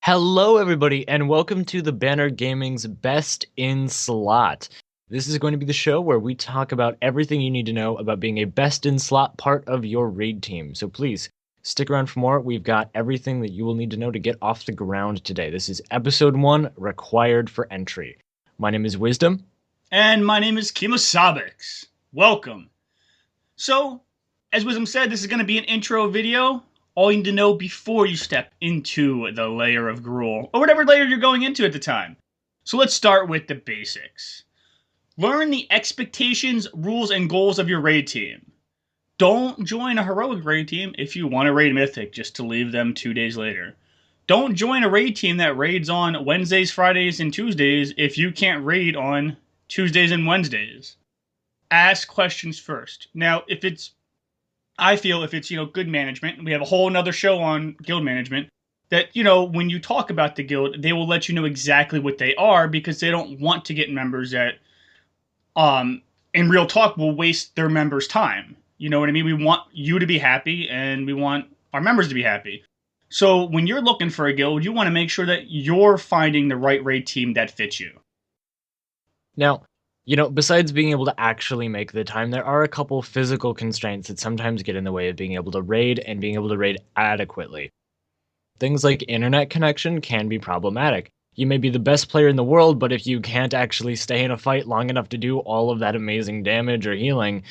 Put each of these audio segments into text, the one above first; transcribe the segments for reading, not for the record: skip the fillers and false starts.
Hello, everybody, and welcome to the Banner Gaming's Best in Slot. This is going to be the show where we talk about everything you need to know about being a best in slot part of your raid team. So please stick around for more. We've got everything that you will need to know to get off the ground today. This is episode 1, required for entry. My name is Wisdom. And my name is Kimosabix. Welcome. So, as Wisdom said, this is going to be an intro video. All you need to know before you step into the layer of Gruul, or whatever layer you're going into at the time. So let's start with the basics. Learn the expectations, rules, and goals of your raid team. Don't join a heroic raid team if you want to raid Mythic just to leave them 2 days later. Don't join a raid team that raids on Wednesdays, Fridays, and Tuesdays if you can't raid on Tuesdays and Wednesdays. Ask questions first. Now, I feel if it's, good management, and we have a whole nother show on guild management, that, when you talk about the guild, they will let you know exactly what they are because they don't want to get members that, in real talk, will waste their members' time. You know what I mean? We want you to be happy and we want our members to be happy. So when you're looking for a guild, you want to make sure that you're finding the right raid team that fits you. Now, besides being able to actually make the time, there are a couple physical constraints that sometimes get in the way of being able to raid and being able to raid adequately. Things like internet connection can be problematic. You may be the best player in the world, but if you can't actually stay in a fight long enough to do all of that amazing damage or healing,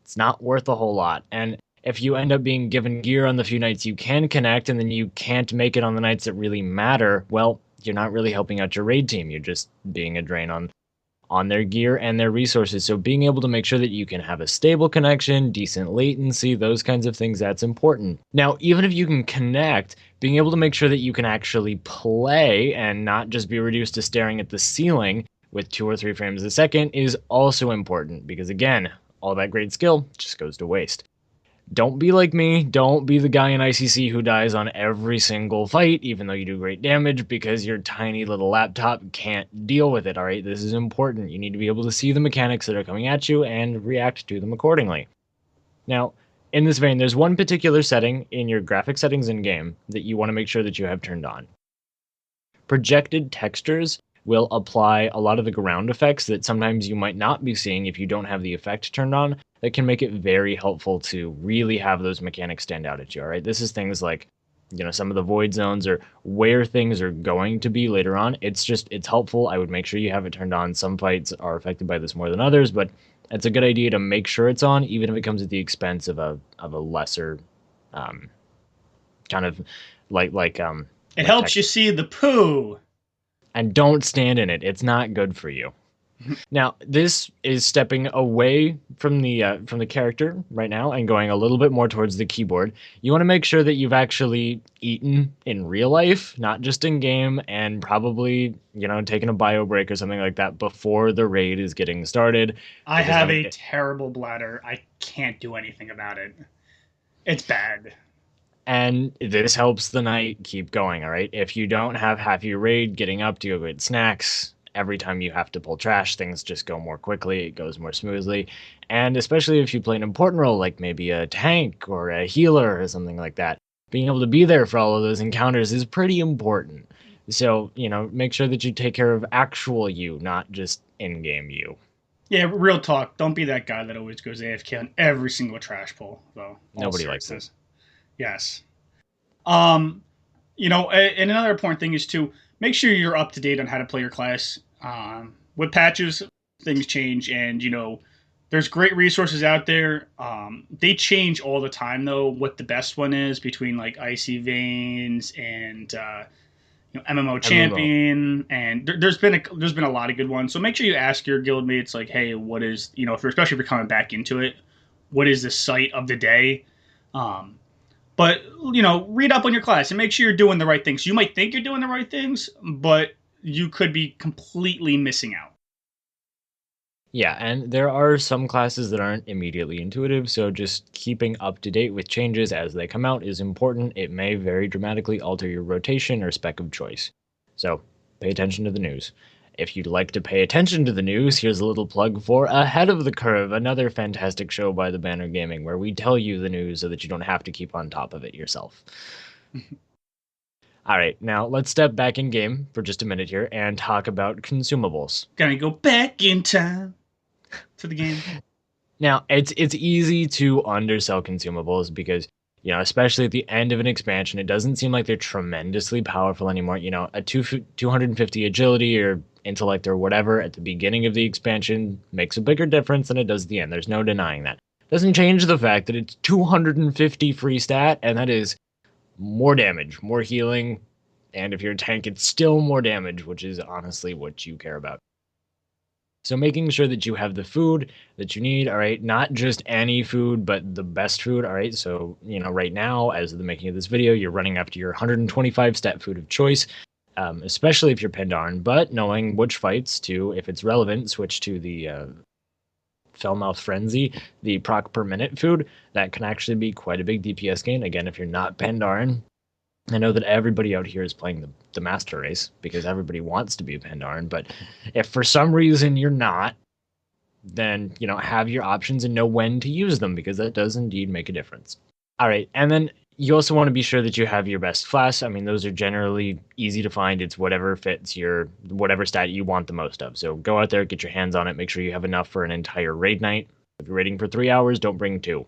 it's not worth a whole lot. And if you end up being given gear on the few nights you can connect and then you can't make it on the nights that really matter, well, you're not really helping out your raid team. You're just being a drain on their gear and their resources. So being able to make sure that you can have a stable connection, decent latency, those kinds of things, that's important. Now, even if you can connect, being able to make sure that you can actually play and not just be reduced to staring at the ceiling with 2 or 3 frames a second is also important because, again, all that great skill just goes to waste. Don't be like me. Don't be the guy in ICC who dies on every single fight, even though you do great damage, because your tiny little laptop can't deal with it, all right? This is important. You need to be able to see the mechanics that are coming at you and react to them accordingly. Now, in this vein, there's one particular setting in your graphic settings in-game that you want to make sure that you have turned on. Projected textures will apply a lot of the ground effects that sometimes you might not be seeing if you don't have the effect turned on. That can make it very helpful to really have those mechanics stand out at you, all right? This is things like, some of the void zones or where things are going to be later on. It's helpful. I would make sure you have it turned on. Some fights are affected by this more than others, but it's a good idea to make sure it's on, even if it comes at the expense of a lesser kind of like It helps you see the poo. And don't stand in it. It's not good for you. Now, this is stepping away from the character right now and going a little bit more towards the keyboard. You want to make sure that you've actually eaten in real life, not just in game, and probably, taken a bio break or something like that before the raid is getting started. I have a terrible bladder. I can't do anything about it. It's bad. And this helps the night keep going, all right? If you don't have half your raid getting up to go get snacks, every time you have to pull trash, things just go more quickly, it goes more smoothly. And especially if you play an important role, like maybe a tank or a healer or something like that, being able to be there for all of those encounters is pretty important. So, make sure that you take care of actual you, not just in-game you. Yeah, real talk. Don't be that guy that always goes AFK on every single trash pull, though. Nobody likes this. Yes. And another important thing is to make sure you're up to date on how to play your class. With patches, things change, and there's great resources out there. They change all the time, though. What the best one is between like Icy Veins and MMO Champion, and there's been a lot of good ones. So make sure you ask your guild mates, like, hey, what is especially if you're coming back into it, what is the site of the day? But, read up on your class and make sure you're doing the right things. You might think you're doing the right things, but you could be completely missing out. Yeah, and there are some classes that aren't immediately intuitive, so just keeping up to date with changes as they come out is important. It may very dramatically alter your rotation or spec of choice. So pay attention to the news. If you'd like to pay attention to the news, here's a little plug for Ahead of the Curve, another fantastic show by the Banner Gaming, where we tell you the news so that you don't have to keep on top of it yourself. All right, now let's step back in game for just a minute here and talk about consumables. Gonna go back in time to the game. Now, it's easy to undersell consumables because, especially at the end of an expansion, it doesn't seem like they're tremendously powerful anymore. A 250 agility or intellect or whatever at the beginning of the expansion makes a bigger difference than it does at the end. There's no denying that. Doesn't change the fact that it's 250 free stat, and that is more damage, more healing, and if you're a tank, it's still more damage, which is honestly what you care about. So making sure that you have the food that you need, all right, not just any food, but the best food, all right? So, right now, as of the making of this video, you're running after your 125 stat food of choice, especially if you're Pendarn, but knowing which fights to, if it's relevant, switch to the Fellmouth Frenzy, the proc per minute food. That can actually be quite a big DPS gain. Again, if you're not Pendarn, I know that everybody out here is playing the master race because everybody wants to be a Pendarn, but if for some reason you're not, then have your options and know when to use them because that does indeed make a difference. All right, and then you also want to be sure that you have your best class. I mean, those are generally easy to find. It's whatever fits your whatever stat you want the most of. So go out there, get your hands on it, make sure you have enough for an entire raid night. If you're raiding for 3 hours, don't bring 2.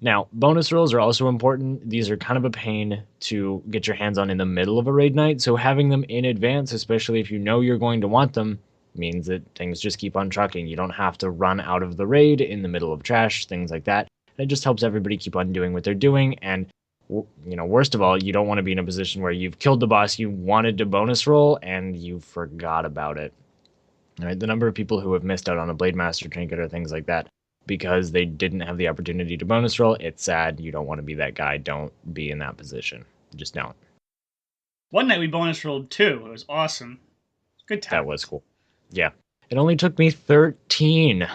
Now, bonus rolls are also important. These are kind of a pain to get your hands on in the middle of a raid night, so having them in advance, especially if you know you're going to want them, means that things just keep on trucking. You don't have to run out of the raid in the middle of trash, things like that. It just helps everybody keep on doing what they're doing, and worst of all, you don't want to be in a position where you've killed the boss you wanted to bonus roll and you forgot about it. All right, the number of people who have missed out on a Blade Master trinket or things like that because they didn't have the opportunity to bonus roll, it's sad. You don't want to be that guy. Don't be in that position. Just don't. One night we bonus rolled 2. It was awesome. Good time. That was cool. Yeah. It only took me 13.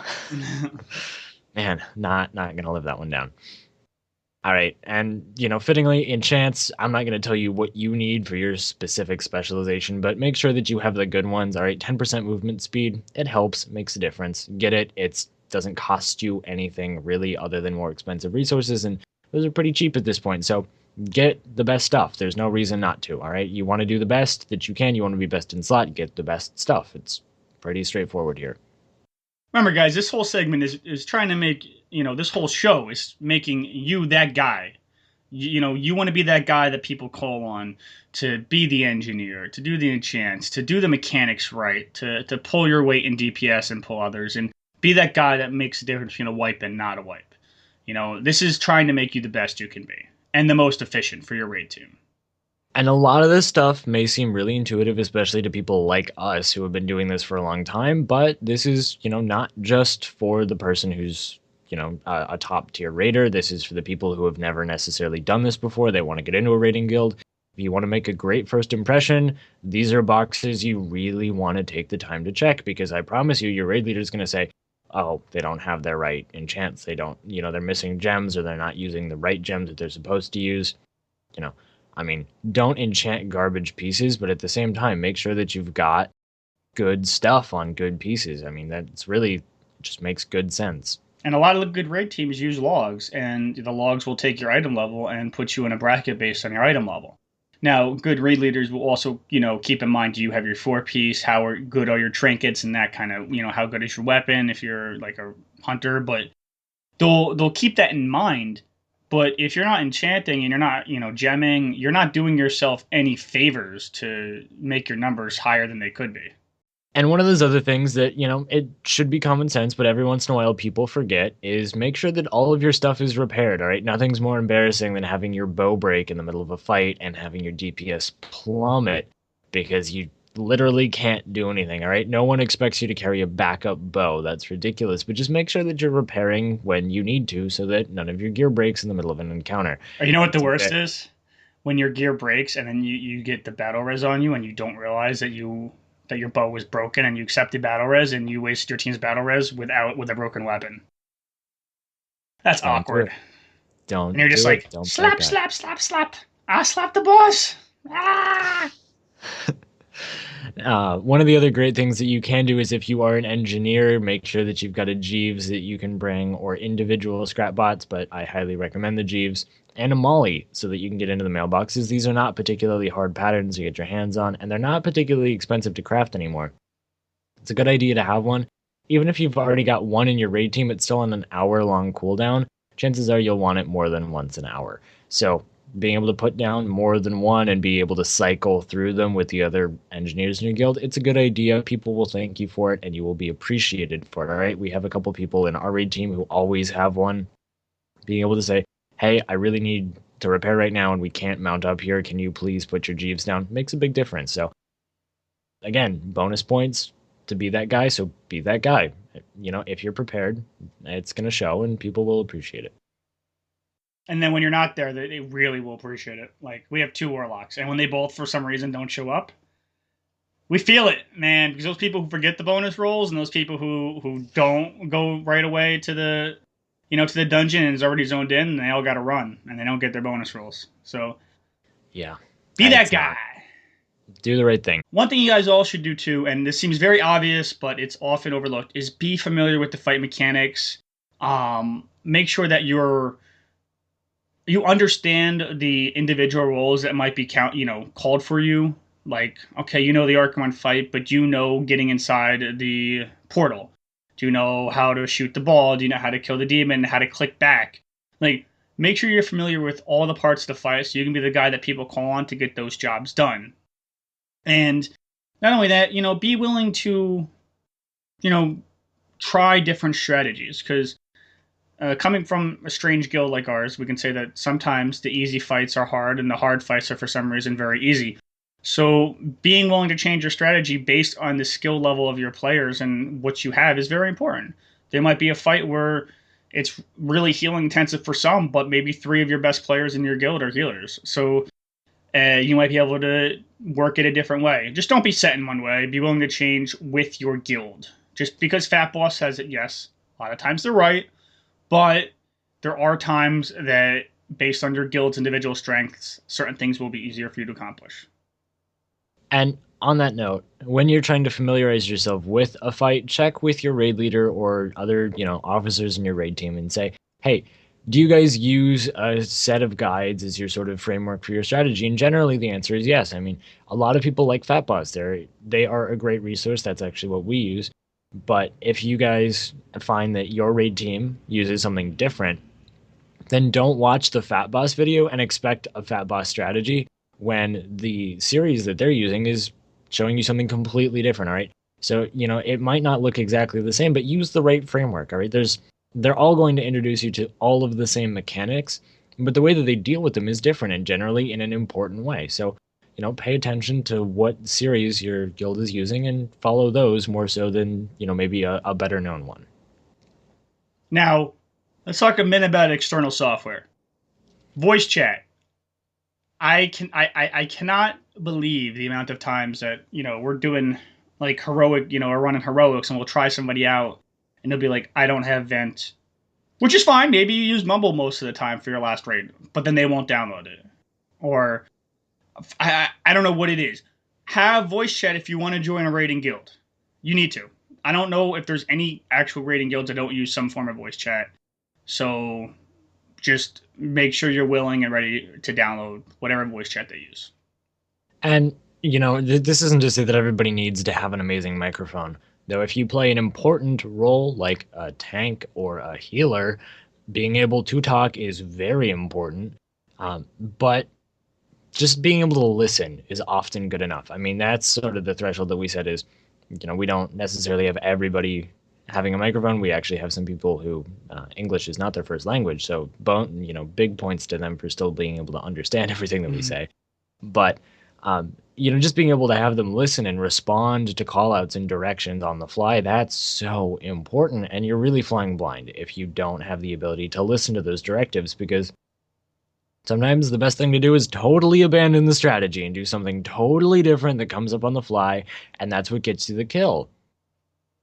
Man, not gonna live that one down. All right, and fittingly, enchants, I'm not going to tell you what you need for your specific specialization, but make sure that you have the good ones. All right, 10% movement speed, it helps, makes a difference. Get it, it doesn't cost you anything really other than more expensive resources, and those are pretty cheap at this point, so get the best stuff. There's no reason not to, all right? You want to do the best that you can, you want to be best in slot, get the best stuff. It's pretty straightforward here. Remember, guys, this whole segment is trying to make, this whole show is making you that guy. You want to be that guy that people call on to be the engineer, to do the enchants, to do the mechanics right, to pull your weight in DPS and pull others, and be that guy that makes a difference between a wipe and not a wipe. This is trying to make you the best you can be and the most efficient for your raid team. And a lot of this stuff may seem really intuitive, especially to people like us who have been doing this for a long time, but this is, not just for the person who's, a top tier raider. This is for the people who have never necessarily done this before. They want to get into a raiding guild. If you want to make a great first impression, these are boxes you really want to take the time to check, because I promise you, your raid leader is going to say, oh, they don't have their right enchants. They don't, they're missing gems, or they're not using the right gems that they're supposed to use. I mean, don't enchant garbage pieces, but at the same time, make sure that you've got good stuff on good pieces. I mean, that's really just makes good sense. And a lot of the good raid teams use logs, and the logs will take your item level and put you in a bracket based on your item level. Now, good raid leaders will also, keep in mind, do you have your 4-piece? How good are your trinkets and that kind of, how good is your weapon if you're like a hunter? But they'll keep that in mind. But if you're not enchanting and you're not, gemming, you're not doing yourself any favors to make your numbers higher than they could be. And one of those other things that, it should be common sense, but every once in a while people forget, is make sure that all of your stuff is repaired, all right? Nothing's more embarrassing than having your bow break in the middle of a fight and having your DPS plummet because you literally can't do anything, all right? No one expects you to carry a backup bow. That's ridiculous. But just make sure that you're repairing when you need to so that none of your gear breaks in the middle of an encounter. Or you know what the worst is? When your gear breaks and then you get the battle res on you and you don't realize that your bow was broken and you accepted battle res and you waste your team's battle res with a broken weapon. That's awkward. Don't. And you're just like, slap, slap, slap, slap. I slapped the boss. Ah! One of the other great things that you can do is, if you are an engineer, make sure that you've got a Jeeves that you can bring, or individual scrap bots, but I highly recommend the Jeeves and a molly so that you can get into the mailboxes. These are not particularly hard patterns to get your hands on, and they're not particularly expensive to craft anymore. It's a good idea to have one. Even if you've already got one in your raid team, it's still on an hour-long cooldown. Chances are you'll want it more than once an hour. So being able to put down more than one and be able to cycle through them with the other engineers in your guild, it's a good idea. People will thank you for it, and you will be appreciated for it, all right? We have a couple people in our raid team who always have one. Being able to say, hey, I really need to repair right now and we can't mount up here. Can you please put your Jeeves down? Makes a big difference. So again, bonus points to be that guy. So be that guy. If you're prepared, it's going to show and people will appreciate it. And then when you're not there, they really will appreciate it. Like, we have 2 warlocks, and when they both, for some reason, don't show up, we feel it, man. Because those people who forget the bonus rolls and those people who don't go right away to the to the dungeon and is already zoned in, and they all got to run, and they don't get their bonus rolls. So, yeah, be that guy. Do the right thing. One thing you guys all should do too, and this seems very obvious, but it's often overlooked, is be familiar with the fight mechanics. Make sure that you understand the individual roles that might be called for you. Like, okay, the Archimon fight, but getting inside the portal. Do you know how to shoot the ball? Do you know how to kill the demon? How to click back? Like, make sure you're familiar with all the parts of the fight so you can be the guy that people call on to get those jobs done. And not only that, be willing to, try different strategies. Because coming from a strange guild like ours, we can say that sometimes the easy fights are hard and the hard fights are for some reason very easy. So being willing to change your strategy based on the skill level of your players and what you have is very important. There might be a fight where it's really healing intensive for some, but maybe 3 of your best players in your guild are healers. So you might be able to work it a different way. Just don't be set in one way. Be willing to change with your guild. Just because Fat Boss says it, yes, a lot of times they're right, but there are times that, based on your guild's individual strengths, certain things will be easier for you to accomplish. And on that note, when you're trying to familiarize yourself with a fight, check with your raid leader or other, officers in your raid team and say, hey, do you guys use a set of guides as your sort of framework for your strategy? And generally the answer is yes. I mean, a lot of people like Fatboss. They are a great resource. That's actually what we use. But if you guys find that your raid team uses something different, then don't watch the Fatboss video and expect a Fatboss strategy when the series that they're using is showing you something completely different, all right? So, it might not look exactly the same, but use the right framework, all right? They're all going to introduce you to all of the same mechanics, but the way that they deal with them is different and generally in an important way. So, pay attention to what series your guild is using and follow those more so than, maybe a better known one. Now, let's talk a minute about external software. Voice chat. I cannot believe the amount of times that, we're doing like heroic, we're running heroics and we'll try somebody out and they'll be like, I don't have Vent. Which is fine. Maybe you use Mumble most of the time for your last raid, but then they won't download it. Or I don't know what it is. Have voice chat if you want to join a raiding guild. You need to. I don't know if there's any actual raiding guilds that don't use some form of voice chat. So just make sure you're willing and ready to download whatever voice chat they use. And, this isn't to say that everybody needs to have an amazing microphone. Though if you play an important role like a tank or a healer, being able to talk is very important. But just being able to listen is often good enough. I mean, that's sort of the threshold that we set is, we don't necessarily have everybody having a microphone. We actually have some people who English is not their first language. So, big points to them for still being able to understand everything that we say. But, just being able to have them listen and respond to callouts and directions on the fly, that's so important. And you're really flying blind if you don't have the ability to listen to those directives, because sometimes the best thing to do is totally abandon the strategy and do something totally different that comes up on the fly, and that's what gets you the kill.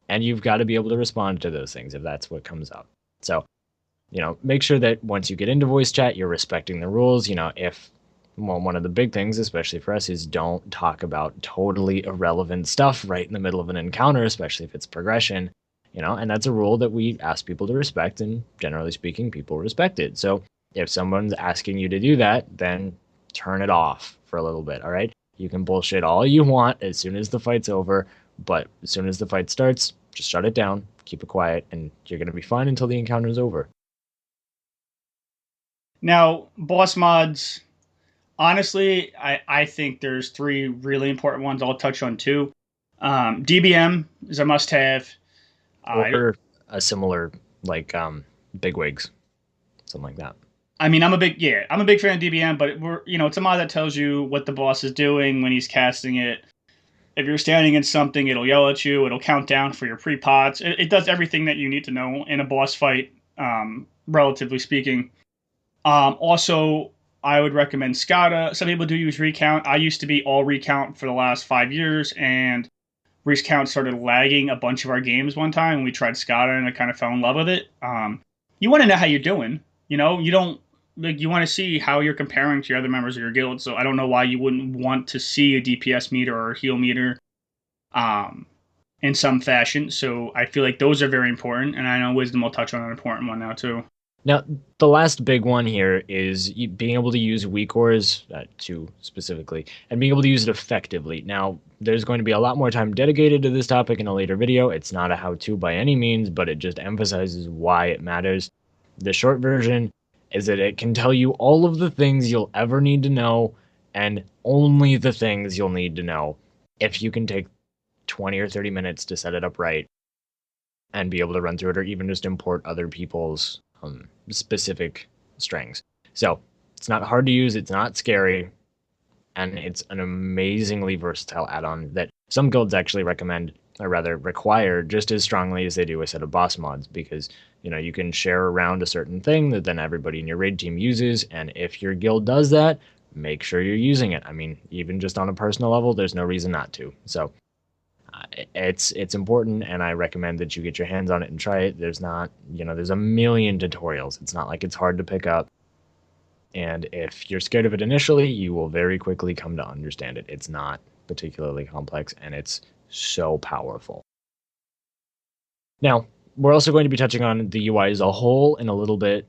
And you've got to be able to respond to those things if that's what comes up. So, make sure that once you get into voice chat, you're respecting the rules. One of the big things, especially for us, is don't talk about totally irrelevant stuff right in the middle of an encounter, especially if it's progression, and that's a rule that we ask people to respect, and generally speaking, people respect it. So, If someone's asking you to do that, then turn it off for a little bit, all right? You can bullshit all you want as soon as the fight's over, but as soon as the fight starts, just shut it down, keep it quiet, and you're going to be fine until the encounter's over. Now, boss mods, honestly, I think there's 3 really important ones. I'll touch on 2. DBM is a must-have. Or a similar, like, bigwigs, something like that. I mean, I'm a big fan of DBM, but it's a mod that tells you what the boss is doing when he's casting it. If you're standing in something, it'll yell at you. It'll count down for your pre-pots. It does everything that you need to know in a boss fight, relatively speaking. Also, I would recommend SCADA. Some people do use Recount. I used to be all Recount for the last 5 years, and Recount started lagging a bunch of our games one time, and we tried SCADA, and I kind of fell in love with it. You want to know how you're doing. You don't you want to see how you're comparing to your other members of your guild. So I don't know why you wouldn't want to see a DPS meter or a heal meter, in some fashion. So I feel like those are very important, and I know Wisdom will touch on an important one now too. Now, the last big one here is being able to use weak ores, 2 specifically, and being able to use it effectively. Now, there's going to be a lot more time dedicated to this topic in a later video. It's not a how-to by any means, but it just emphasizes why it matters. The short version is that it can tell you all of the things you'll ever need to know, and only the things you'll need to know if you can take 20 or 30 minutes to set it up right and be able to run through it, or even just import other people's specific strings. So it's not hard to use, it's not scary, and it's an amazingly versatile add-on that some guilds actually recommend, or rather require, just as strongly as they do a set of boss mods, because you can share around a certain thing that then everybody in your raid team uses, and if your guild does that, make sure you're using it. I mean, even just on a personal level, there's no reason not to. So it's important, and I recommend that you get your hands on it and try it. There's not, there's a million tutorials. It's not like it's hard to pick up. And if you're scared of it initially, you will very quickly come to understand it. It's not particularly complex, and it's so powerful. Now, we're also going to be touching on the UI as a whole in a little bit.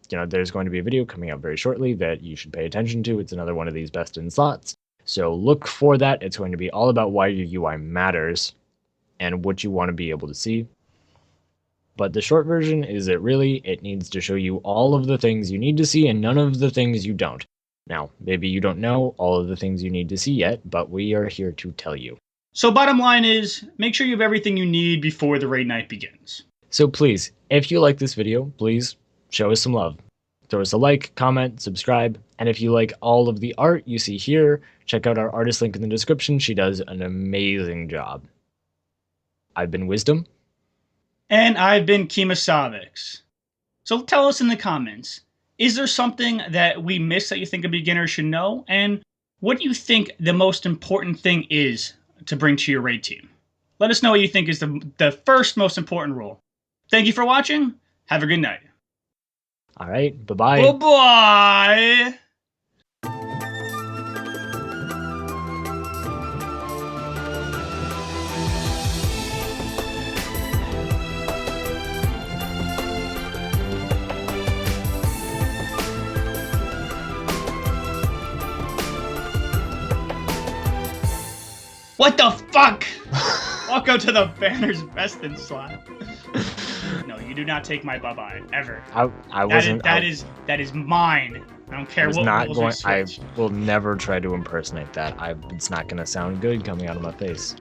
There's going to be a video coming up very shortly that you should pay attention to. It's another one of these best in slots. So look for that. It's going to be all about why your UI matters and what you want to be able to see. But the short version is that really it needs to show you all of the things you need to see and none of the things you don't. Now, maybe you don't know all of the things you need to see yet, but we are here to tell you. So bottom line is, make sure you have everything you need before the raid night begins. So please, if you like this video, please show us some love. Throw us a like, comment, subscribe, and if you like all of the art you see here, check out our artist link in the description. She does an amazing job. I've been Wisdom. And I've been Kemosabex. So tell us in the comments, is there something that we missed that you think a beginner should know? And what do you think the most important thing is to bring to your raid team? Let us know what you think is the first most important rule. Thank you for watching. Have a good night. All right, bye-bye. Bye-bye. What the fuck? Welcome to the Banner's Best in Slot. No, you do not take my bye-bye, ever. I wasn't. That is mine. I don't care what rules we switch. I will never try to impersonate that. It's not going to sound good coming out of my face.